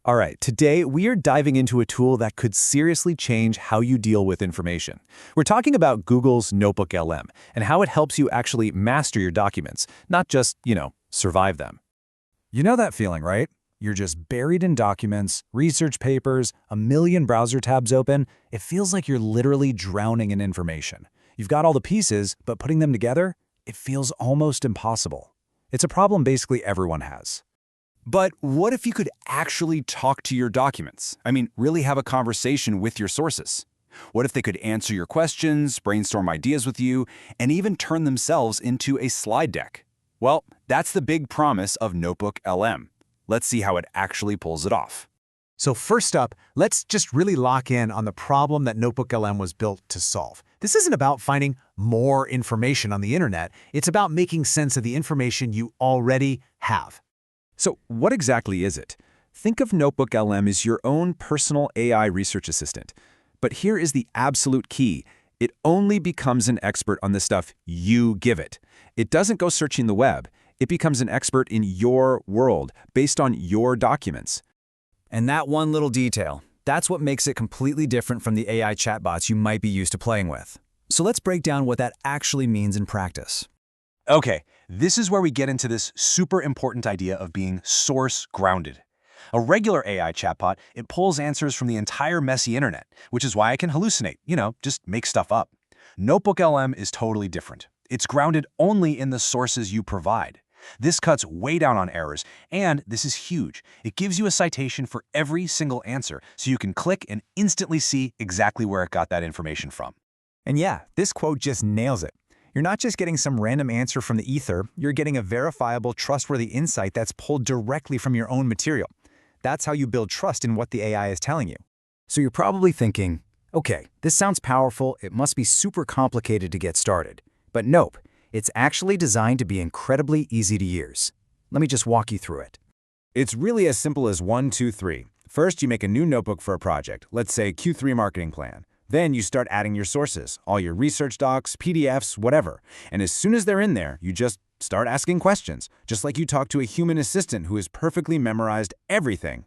All right, today we are diving into a tool that could seriously change how you deal with information. We're talking about Google's NotebookLM and how it helps you actually master your documents, not just, survive them. You know that feeling, right? You're just buried in documents, research papers, a million browser tabs open. It feels like you're literally drowning in information. You've got all the pieces, but putting them together, it feels almost impossible. It's a problem basically everyone has. But what if you could actually talk to your documents? I mean, really have a conversation with your sources. What if they could answer your questions, brainstorm ideas with you, and even turn themselves into a slide deck? Well, that's the big promise of NotebookLM. Let's see how it actually pulls it off. So first up, let's just really lock in on the problem that NotebookLM was built to solve. This isn't about finding more information on the internet. It's about making sense of the information you already have. So what exactly is it? Think of NotebookLM as your own personal AI research assistant. But here is the absolute key. It only becomes an expert on the stuff you give it. It doesn't go searching the web. It becomes an expert in your world, based on your documents. And that one little detail, that's what makes it completely different from the AI chatbots you might be used to playing with. So let's break down what that actually means in practice. Okay, this is where we get into this super important idea of being source-grounded. A regular AI chatbot, it pulls answers from the entire messy internet, which is why I can hallucinate, just make stuff up. NotebookLM is totally different. It's grounded only in the sources you provide. This cuts way down on errors, and this is huge. It gives you a citation for every single answer, so you can click and instantly see exactly where it got that information from. And yeah, this quote just nails it. You're not just getting some random answer from the ether, you're getting a verifiable, trustworthy insight that's pulled directly from your own material. That's how you build trust in what the AI is telling you. So you're probably thinking, okay, this sounds powerful, it must be super complicated to get started. But nope, it's actually designed to be incredibly easy to use. Let me just walk you through it. It's really as simple as 1, 2, 3. First, you make a new notebook for a project, let's say Q3 marketing plan. Then you start adding your sources, all your research docs, PDFs, whatever. And as soon as they're in there, you just start asking questions, just like you talk to a human assistant who has perfectly memorized everything.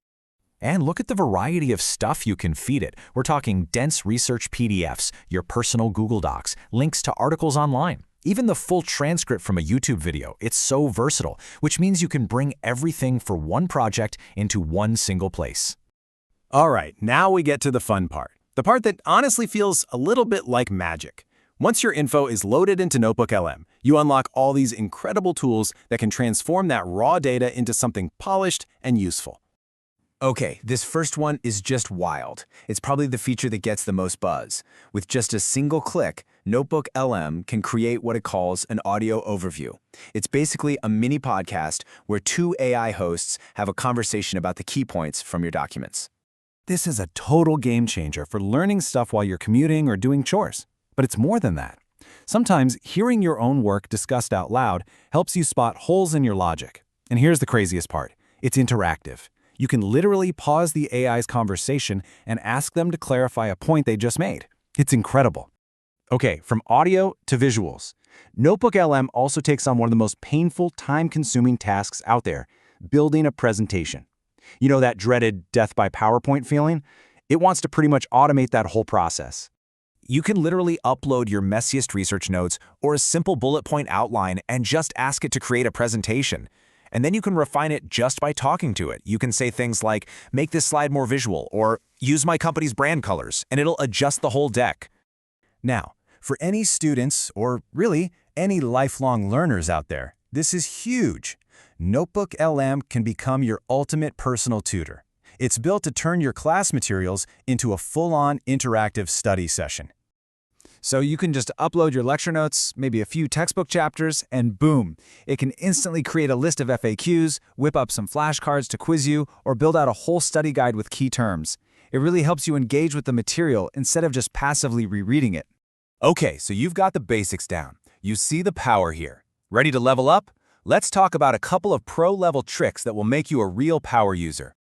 And look at the variety of stuff you can feed it. We're talking dense research PDFs, your personal Google Docs, links to articles online, even the full transcript from a YouTube video. It's so versatile, which means you can bring everything for one project into one single place. All right, now we get to the fun part. The part that honestly feels a little bit like magic. Once your info is loaded into NotebookLM, you unlock all these incredible tools that can transform that raw data into something polished and useful. Okay, this first one is just wild. It's probably the feature that gets the most buzz. With just a single click, NotebookLM can create what it calls an audio overview. It's basically a mini podcast where two AI hosts have a conversation about the key points from your documents. This is a total game changer for learning stuff while you're commuting or doing chores. But it's more than that. Sometimes hearing your own work discussed out loud helps you spot holes in your logic. And here's the craziest part. It's interactive. You can literally pause the AI's conversation and ask them to clarify a point they just made. It's incredible. Okay, from audio to visuals. NotebookLM also takes on one of the most painful, time-consuming tasks out there, building a presentation. You know that dreaded death by PowerPoint feeling? It wants to pretty much automate that whole process. You can literally upload your messiest research notes or a simple bullet point outline and just ask it to create a presentation. And then you can refine it just by talking to it. You can say things like, make this slide more visual, or use my company's brand colors, and it'll adjust the whole deck. Now, for any students, or really any lifelong learners out there, this is huge. NotebookLM can become your ultimate personal tutor. It's built to turn your class materials into a full-on interactive study session. So you can just upload your lecture notes, maybe a few textbook chapters, and boom, it can instantly create a list of FAQs, whip up some flashcards to quiz you, or build out a whole study guide with key terms. It really helps you engage with the material instead of just passively rereading it. Okay, so you've got the basics down. You see the power here. Ready to level up? Let's talk about a couple of pro-level tricks that will make you a real power user.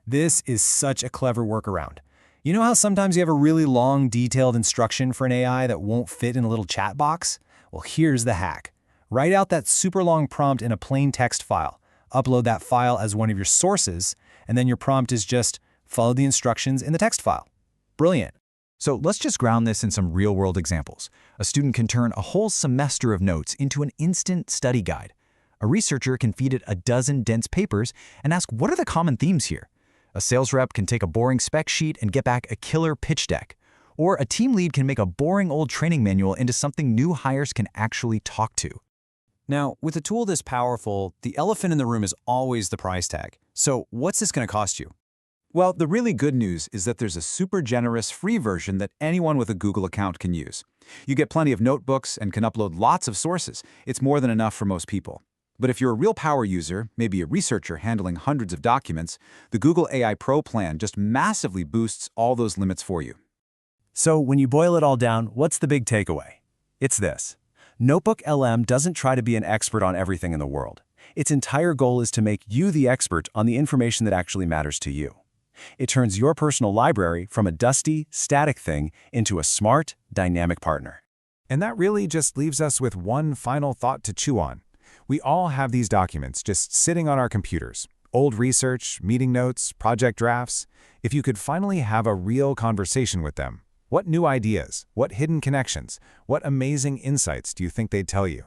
This is such a clever workaround. You know how sometimes you have a really long, detailed instruction for an AI that won't fit in a little chat box? Well, here's the hack. Write out that super long prompt in a plain text file. Upload that file as one of your sources, and then your prompt is just follow the instructions in the text file. Brilliant. So let's just ground this in some real-world examples. A student can turn a whole semester of notes into an instant study guide. A researcher can feed it a dozen dense papers and ask, what are the common themes here? A sales rep can take a boring spec sheet and get back a killer pitch deck. Or a team lead can make a boring old training manual into something new hires can actually talk to. Now, with a tool this powerful, the elephant in the room is always the price tag. So what's this going to cost you? Well, the really good news is that there's a super generous free version that anyone with a Google account can use. You get plenty of notebooks and can upload lots of sources. It's more than enough for most people. But if you're a real power user, maybe a researcher handling hundreds of documents, the Google AI Pro plan just massively boosts all those limits for you. So when you boil it all down, what's the big takeaway? It's this. NotebookLM doesn't try to be an expert on everything in the world. Its entire goal is to make you the expert on the information that actually matters to you. It turns your personal library from a dusty, static thing into a smart, dynamic partner. And that really just leaves us with one final thought to chew on. We all have these documents just sitting on our computers. Old research, meeting notes, project drafts. If you could finally have a real conversation with them, what new ideas, what hidden connections, what amazing insights do you think they'd tell you?